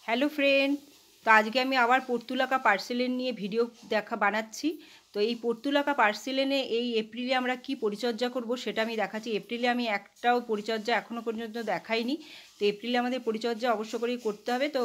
Hello friend, তো আজকে আমি আবার পর্তুলাকা পার্সেলেন নিয়ে ভিডিও বানাচ্ছি। তো এই পর্তুলাকা পার্সেলেনে এই এপ্রিলে আমরা কি পরিচর্যা করব সেটা আমি দেখাচ্ছি। এপ্রিলে আমি একটাও পরিচর্যা এখনও পর্যন্ত দেখাইনি। তো এপ্রিলে আমাদের পরিচর্যা অবশ্য করেই করতে হবে। তো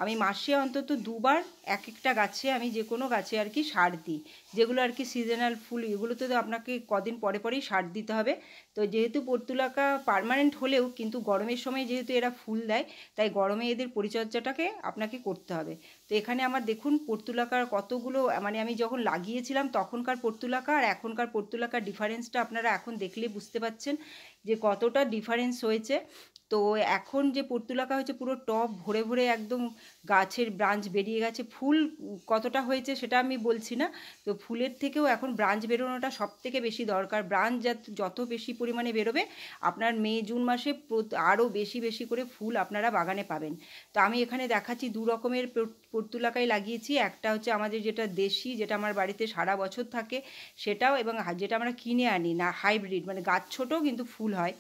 আমি মাসে অন্তত দুবার এক একটা গাছে, আমি যে কোনো গাছে আর কি সার দিই, যেগুলো আর কি সিজনাল ফুল, এগুলোতে তো আপনাকে কদিন পরে পরেই সার দিতে হবে। তো যেহেতু পর্তুলাকা পার্মানেন্ট হলেও কিন্তু গরমের সময় যেহেতু এরা ফুল দেয়, তাই গরমে এদের পরিচর্যাটাকে আপনাকে করতে হবে। তো এখানে আমার দেখুন পর্তুলাকার কতগুলো, মানে আমি যখন লাগিয়েছিলাম তখনকার পর্তুলাকা আর এখনকার পর্তুলাকার ডিফারেন্সটা আপনারা এখন দেখলেই বুঝতে পাচ্ছেন যে কতটা ডিফারেন্স হয়েছে। তো এখন যে পর্তুলাকা হয়েছে পুরো টব ভরে ভরে একদম গাছের ব্রাঞ্চ বেরিয়ে গেছে। ফুল কতটা হয়েছে সেটা আমি বলছি না, তো ফুলের থেকেও এখন ব্রাঞ্চ বেরোনোটা সব থেকে বেশি দরকার। ব্রাঞ্চ যত বেশি পরিমাণে বেরোবে, আপনার মে জুন মাসে আরও বেশি বেশি করে ফুল আপনারা বাগানে পাবেন। তো আমি এখানে দেখাচ্ছি দু রকমের পর্তুলাকাই লাগিয়েছি। একটা হচ্ছে আমাদের যেটা দেশি, যেটা আমার বাড়িতে সারা বছর থাকে সেটাও, এবং যেটা আমরা কিনে আনি না, হাইব্রিড, মানে গাছ ছোটো কিন্তু ফুল হয়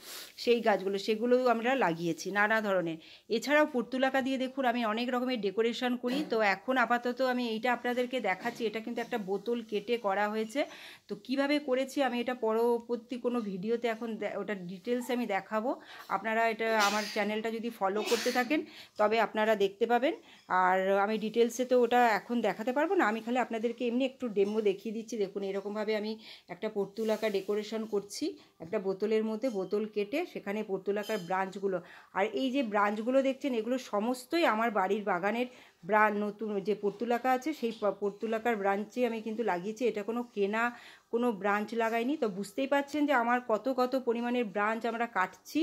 সেই গাছগুলো, সেগুলোও আমরা লাগিয়েছি নানা ধরনের। এছাড়াও পর্তুলাকা দিয়ে দেখুন আমি অনেক রকমের ডেকোরেশন করি। তো এখন আপাতত আমি এইটা আপনাদেরকে দেখাচ্ছি। এটা কিন্তু একটা বোতল কেটে করা হয়েছে। তো কিভাবে করেছি আমি এটা পরবর্তী কোনো ভিডিওতে এখন ওটা ডিটেলস আমি দেখাবো। আপনারা এটা আমার চ্যানেলটা যদি ফলো করতে থাকেন তবে আপনারা দেখতে পাবেন। আর আমি ডিটেলসে তো ওটা এখন দেখাতে পারবো না, আমি খালি আপনাদেরকে এমনি একটু ডেমো দেখিয়ে দিচ্ছি। দেখুন এরকমভাবে আমি একটা পর্তুলাকা ডেকোরেশন করছি। একটা বোতলের মধ্যে বোতল কেটে সেখানে পর্তুলাকার ব্রাঞ্চগুলো, আর এই যে ব্রাঞ্চগুলো দেখছেন এগুলো সমস্তই আমার বাড়ির বাগানের নতুন যে পর্তুলাকা আছে সেই পর্তুলাকার ব্রাঞ্চে আমি কিন্তু লাগিয়েছি। এটা কোনো কেনা কোনো ব্রাঞ্চ লাগাইনি। তো বুঝতেই পারছেন যে আমার কত কত পরিমাণের ব্রাঞ্চ আমরা কাটছি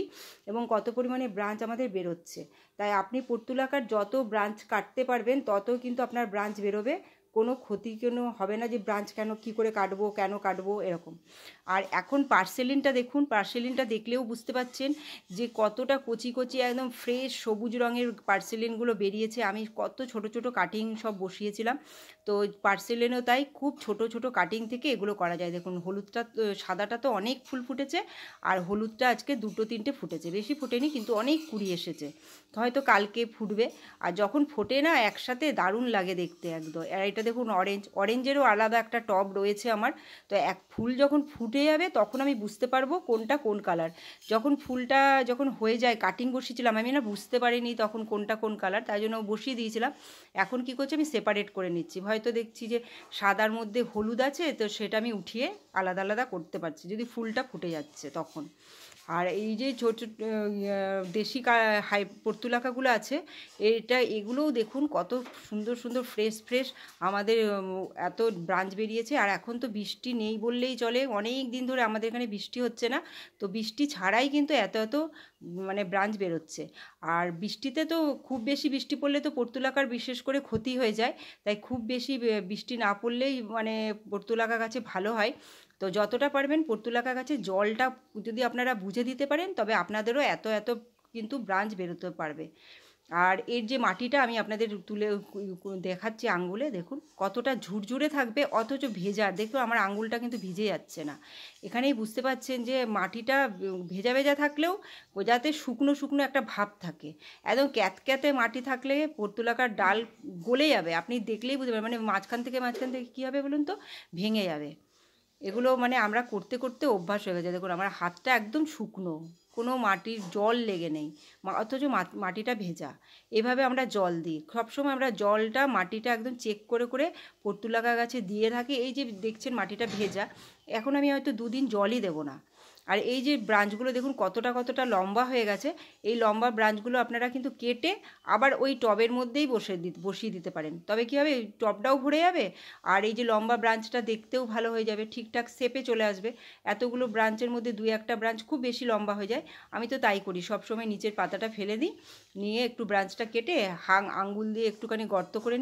এবং কত পরিমাণে ব্রাঞ্চ আমাদের বেরোচ্ছে। তাই আপনি পর্তুলাকার যত ব্রাঞ্চ কাটতে পারবেন তত কিন্তু আপনার ব্রাঞ্চ বেরোবে, কোনো ক্ষতি হবে না যে ব্রাঞ্চ কী করে কাটবো, কেন কাটবো এরকম। আর এখন পার্সেলিনটা দেখুন, পার্সেলিনটা দেখলেও বুঝতে পাচ্ছেন যে কতটা কচি কচি একদম ফ্রেশ সবুজ রঙের পার্সেলিনগুলো বেরিয়েছে। আমি কত ছোট ছোট কাটিং সব বসিয়েছিলাম। তো পার্সেলিনও তাই খুব ছোট ছোট কাটিং থেকে এগুলো করা যায়। দেখুন হলুদটা, সাদাটা তো অনেক ফুল ফুটেছে, আর হলুদটা আজকে দুটো তিনটে ফুটেছে, বেশি ফুটেনি কিন্তু অনেক কুড়ি এসেছে। হয়তো কালকে ফুটবে। আর যখন ফোটে না একসাথে দারুণ লাগে দেখতে একদম। আর এটা দেখুন অরেঞ্জেরও আলাদা একটা টব রয়েছে আমার। তো এক ফুল যখন ফুটে যাবে তখন আমি বুঝতে পারবো কোনটা কোন কালার। যখন ফুলটা যখন হয়ে যায়, কাটিং বসিয়েছিলাম আমি, না বুঝতে পারিনি তখন কোনটা কোন কালার, তাই জন্য বসিয়ে দিয়েছিলাম। এখন কি করছি আমি সেপারেট করে নিচ্ছি। হয়তো দেখছি যে সাদার মধ্যে হলুদ আছে, তো সেটা আমি উঠিয়ে আলাদা আলাদা করতে পারছি যদি ফুলটা ফুটে যাচ্ছে তখন। আর এই যে ছোট দেশি পর্তুলাকাগুলো আছে, এগুলোও দেখুন কত সুন্দর সুন্দর ফ্রেশ ফ্রেশ আমাদের এত ব্রাঞ্চ বেরিয়েছে। আর এখন তো বৃষ্টি নেই বললেই চলে, অনেক দিন ধরে আমাদের এখানে বৃষ্টি হচ্ছে না। তো বৃষ্টি ছাড়াই কিন্তু এত এত মানে ব্রাঞ্চ বেরোচ্ছে। আর বৃষ্টিতে তো খুব বেশি বৃষ্টি পড়লে তো পর্তুলাকার বিশেষ করে ক্ষতি হয়ে যায়। তাই খুব বেশি বৃষ্টি না পড়লেই মানে পর্তুলাকা গাছে ভালো হয়। তো যতটা পারবেন পর্তুলাকা গাছে জলটা যদি আপনারা বুঝে দিতে পারেন তবে আপনাদেরও এত এত কিন্তু ব্রাঞ্চ বেরোতে পারবে। আর এর যে মাটিটা আমি আপনাদের তুলে দেখাচ্ছি আঙ্গুলে, দেখুন কতটা ঝুরঝুরে থাকবে অথচ ভেজা। দেখুন আমার আঙ্গুলটা কিন্তু ভিজে যাচ্ছে না। এখানেই বুঝতে পাচ্ছেন যে মাটিটা ভেজা ভেজা থাকলেও যাতে শুকনো শুকনো একটা ভাব থাকে। একদম ক্যাতক্যাতে মাটি থাকলে পর্তুলাকার ডাল গলে যাবে, আপনি দেখলেই বুঝতে পারবেন। মানে মাঝখান থেকে কী হবে বলুন তো, ভেঙে যাবে। এগুলো মানে আমরা করতে করতে অভ্যাস হয়ে গেছে। দেখুন আমার হাতটা একদম শুকনো, কোনো মাটির জল লেগে নেই, অথচ মাটিটা ভেজা। এভাবে আমরা জল দিই সবসময়, আমরা জলটা মাটিটা একদম চেক করে করে পর্তুলাকা গাছে দিয়ে থাকি। এই যে দেখছেন মাটিটা ভেজা, এখন আমি হয়তো দুদিন জলই দেবো না। আর এই যে ব্রাঞ্চগুলো দেখুন কতটা কতটা লম্বা হয়ে গেছে। এই লম্বা ব্রাঞ্চগুলো আপনারা কিন্তু কেটে আবার ওই টবের মধ্যেই বসিয়ে দিতে পারেন। তবে কী হবে, টবটাও ভরে যাবে আর এই যে লম্বা ব্রাঞ্চটা দেখতেও ভালো হয়ে যাবে, ঠিকঠাক শেপে চলে আসবে। এতগুলো ব্রাঞ্চের মধ্যে দুই একটা ব্রাঞ্চ খুব বেশি লম্বা হয়ে যায়। আমি তো তাই করি, সবসময় নিচের পাতাটা ফেলে দিই, নিয়ে একটু ব্রাঞ্চটা কেটে আঙ্গুল দিয়ে একটুখানি গর্ত করে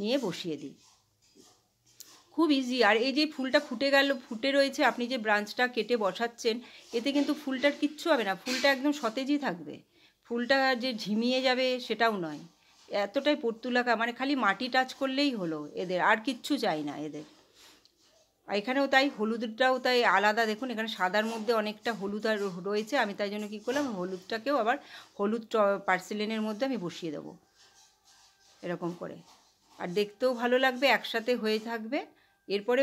নিয়ে বসিয়ে দিই। খুব ইজি। আর এই যে ফুলটা ফুটে রয়েছে, আপনি যে ব্রাঞ্চটা কেটে বসাচ্ছেন এতে কিন্তু ফুলটার কিচ্ছু হবে না, ফুলটা একদম সতেজই থাকবে। ফুলটা যে ঝিমিয়ে যাবে সেটাও নয়। এতটাই পর্তুলাকা, মানে খালি মাটি টাচ করলেই হলো এদের, আর কিচ্ছু চাই না এদের। আর এখানেও তাই, হলুদটাও তাই আলাদা। দেখুন এখানে সাদার মধ্যে অনেকটা হলুদ আর রয়েছে, আমি তাই জন্য কী করলাম হলুদটাকেও আবার হলুদ পার্সেলিনের মধ্যে আমি বসিয়ে দেবো। এরকম করে। আর দেখতেও ভালো লাগবে, একসাথে হয়ে থাকবে। এরপরে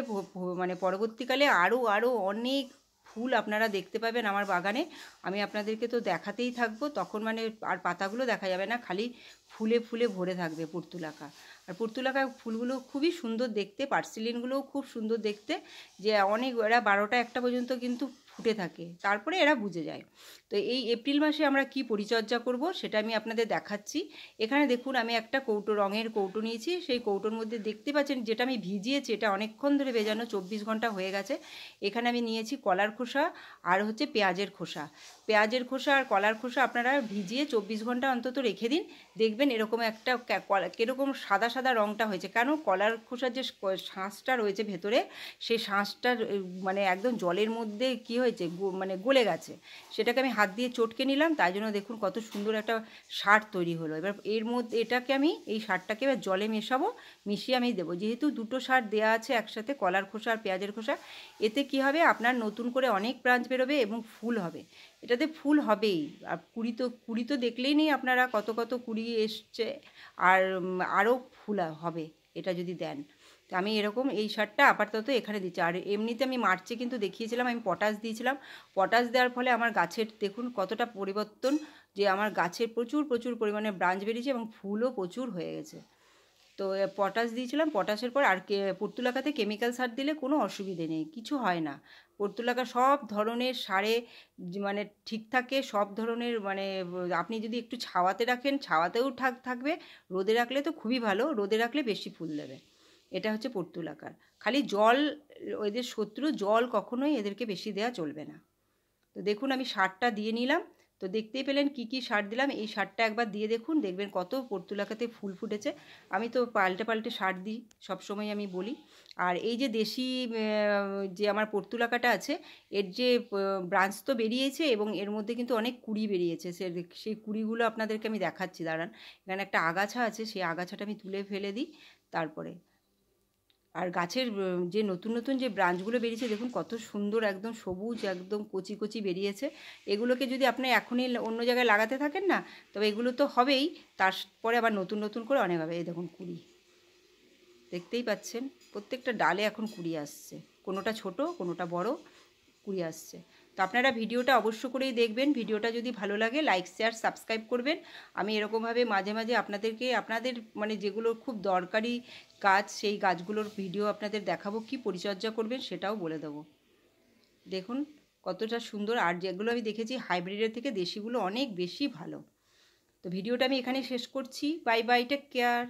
মানে পরবর্তীকালে আরও আরও অনেক ফুল আপনারা দেখতে পাবেন আমার বাগানে। আমি আপনাদেরকে তো দেখাতেই থাকবো, তখন মানে আর পাতাগুলো দেখা যাবে না, খালি ফুলে ফুলে ভরে থাকবে পর্তুলাকা। আর পর্তুলাকা ফুলগুলো খুবই সুন্দর দেখতে, পার্সিলিনগুলোও খুব সুন্দর দেখতে, যে অনেক এরা 12টা 1টা পর্যন্ত কিন্তু ফুটে থাকে, তারপরে এরা বুঝে যায়। তো এই এপ্রিল মাসে আমরা কি পরিচর্যা করব সেটা আমি আপনাদের দেখাচ্ছি। এখানে দেখুন আমি একটা রঙের কৌটো নিয়েছি, সেই কৌটোর মধ্যে দেখতে পাচ্ছেন যেটা আমি ভিজিয়েছি, এটা অনেকক্ষণ ধরে ভেজানো, 24 ঘন্টা হয়ে গেছে। এখানে আমি নিয়েছি কলার খোসা আর হচ্ছে পেঁয়াজের খোসা। পেঁয়াজের খোসা আর কলার খোসা আপনারা ভিজিয়ে 24 ঘন্টা অন্তত রেখে দিন, দেখবেন এরকম একটা কীরকম সাদা সাদা রঙটা হয়েছে। কেন, কলার খোসার যে শাঁসটা রয়েছে ভেতরে, সেই শাঁসটার মানে একদম জলের মধ্যে কি হয়েছে, মানে গলে গেছে। সেটাকে আমি হাত দিয়ে চটকে নিলাম, তাই জন্য দেখুন কত সুন্দর একটা সার তৈরি হলো। এবার এর মধ্যে এটাকে আমি এই সারটাকে এবার জলে মেশাবো, মিশিয়ে আমি দেবো। যেহেতু দুটো সার দেওয়া আছে একসাথে, কলার খোসা আর পেঁয়াজের খোসা, এতে কি হবে, আপনার নতুন করে অনেক ব্রাঞ্চ বেরোবে এবং ফুল হবে। এটাতে ফুল হবেই। আর কুড়ি তো দেখলেই নেই আপনারা, কত কত কুড়ি এসছে, আর আরও ফুল হবে এটা যদি দেন। তো আমি এরকম এই সারটা আপাতত এখানে দিচ্ছি। আর এমনিতে আমি মার্চে কিন্তু দেখিয়েছিলাম, আমি পটাশ দিয়েছিলাম। পটাশ দেওয়ার ফলে আমার গাছের দেখুন কতটা পরিবর্তন, যে আমার গাছের প্রচুর প্রচুর পরিমাণে ব্রাঞ্চ বেরিয়েছে এবং ফুলও প্রচুর হয়ে গেছে। তো পটাশ দিয়েছিলাম, পটাশের পর আর পর্তুলাকাতে কেমিক্যাল সার দিলে কোনো অসুবিধে নেই, কিছু হয় না। পর্তুলাকা সব ধরনের সারে মানে ঠিক থাকে, সব ধরনের মানে আপনি যদি একটু ছাওয়াতে রাখেন ছাওয়াতেও থাকবে, রোদে রাখলে তো খুবই ভালো, রোদে রাখলে বেশি ফুল দেবে। এটা হচ্ছে পর্তুলাকার। খালি জল, এদের শত্রু জল, কখনোই এদেরকে বেশি দেওয়া চলবে না। তো দেখুন আমি সারটা দিয়ে নিলাম। তো দেখতেই পেলেন কি কি সার দিলাম, এই সারটা একবার দিয়ে দেখুন, দেখবেন কত পর্তুলাকাতে ফুল ফুটেছে। আমি তো পাল্টে পাল্টে সার দিই সবসময়, আমি বলি। আর এই যে দেশি যে আমার পর্তুলাকাটা আছে, এর যে ব্রাঞ্চ তো বেরিয়েছে এবং এর মধ্যে কিন্তু অনেক কুঁড়ি বেরিয়েছে। সেই কুঁড়িগুলো আপনাদেরকে আমি দেখাচ্ছি, দাঁড়ান। এখানে একটা আগাছা আছে, সেই আগাছাটা আমি তুলে ফেলে দিই তারপরে। আর গাছের যে নতুন নতুন যে ব্রাঞ্চগুলো বেরিয়েছে দেখুন কত সুন্দর, একদম সবুজ, একদম কচি কচি বেরিয়েছে। এগুলোকে যদি আপনি এখনই অন্য জায়গায় লাগাতে থাকেন না, তবে এগুলো তো হবেই, তারপরে আবার নতুন নতুন করে অনেক হবে। এই দেখুন কুঁড়ি, দেখতেই পাচ্ছেন প্রত্যেকটা ডালে এখন কুঁড়ি আসছে, কোনোটা ছোট কোনোটা বড় কুঁড়ি আসছে। তো আপনারা ভিডিওটা অবশ্য করেই দেখবেন। ভিডিওটা যদি ভালো লাগে লাইক শেয়ার সাবস্ক্রাইব করবেন। আমি এরকমভাবে মাঝে মাঝে আপনাদেরকে আপনাদের মানে যেগুলো খুব দরকারি গাছ, সেই গাছগুলোর ভিডিও আপনাদের দেখাবো, কি পরিচর্যা করবেন সেটাও বলে দেবো। দেখুন কতটা সুন্দর। আর যেগুলো আমি দেখেছি হাইব্রিডের থেকে দেশিগুলো অনেক বেশি ভালো। তো ভিডিওটা আমি এখানে শেষ করছি। Bye bye, take care.